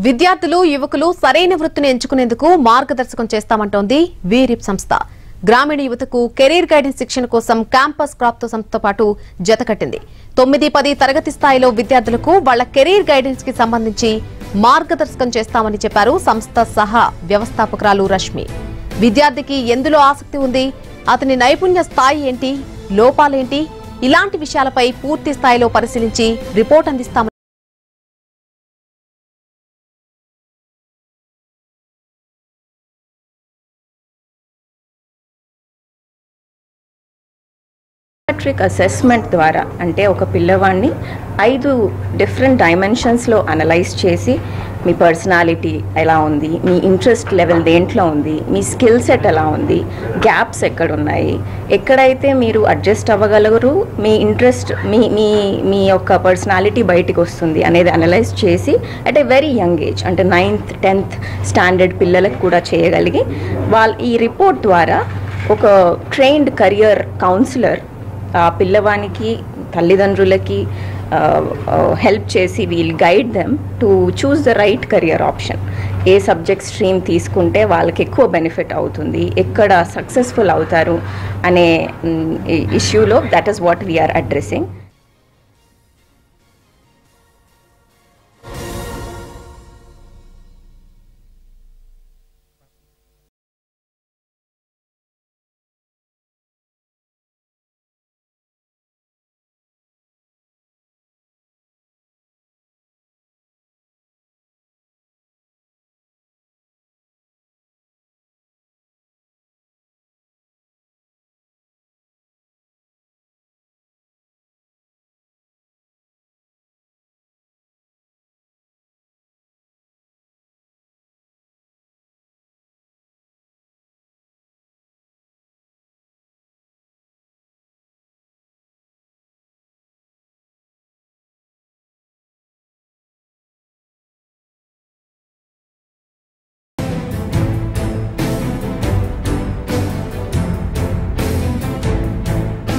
విద్యార్థులు యువకులు సరైన వృత్తిని ఎంచుకునేందుకు మార్గదర్శకం చేస్తామంటోంది వీరిప్ సంస్థ. గ్రామీణ యువతకు కెరీర్ గైడెన్స్ శిక్షణ కోసం క్యాంపస్ క్రాప్తో సంస్థతో పాటు జతకట్టింది. 9-10 తరగతి స్థాయిలో విద్యార్థులకు వాళ్ల కెరీర్ గైడెన్స్ కి సంబంధించి మార్గదర్శకం చేస్తామని చెప్పారు సంస్థ సహా వ్యవస్థాపకురాలు రష్మి. విద్యార్థికి ఎందులో ఆసక్తి ఉంది, అతని నైపుణ్య స్థాయి ఏంటి, లోపాలేంటి, ఇలాంటి విషయాలపై పూర్తి స్థాయిలో పరిశీలించి రిపోర్ట్ అందిస్తామని సైకాట్రిక్ అసెస్మెంట్ ద్వారా అంటే ఒక పిల్లవాడిని 5 డిఫరెంట్ డైమెన్షన్స్లో అనలైజ్ చేసి మీ పర్సనాలిటీ ఎలా ఉంది, మీ ఇంట్రెస్ట్ లెవెల్ దేంట్లో ఉంది, మీ స్కిల్ సెట్ ఎలా ఉంది, గ్యాప్స్ ఎక్కడున్నాయి, ఎక్కడైతే మీరు అడ్జస్ట్ అవ్వగలరు, మీ ఇంట్రెస్ట్ మీ యొక్క పర్సనాలిటీ బయటికి వస్తుంది అనేది అనలైజ్ చేసి at a very young age అంటే 9th 10th స్టాండర్డ్ పిల్లలకు కూడా చేయగలిగి ఈ రిపోర్ట్ ద్వారా ఒక ట్రైన్డ్ కెరియర్ కౌన్సిలర్ ఆ పిల్లవానికి తల్లిదండ్రులకి హెల్ప్ చేసి we'll guide them to choose the right career option. ఏ సబ్జెక్ట్ స్ట్రీమ్ తీసుకుంటే వాళ్ళకి ఎక్కువ బెనిఫిట్ అవుతుంది, ఎక్కడ సక్సెస్ఫుల్ అవుతారు అనే ఇష్యూలో that is what we are addressing.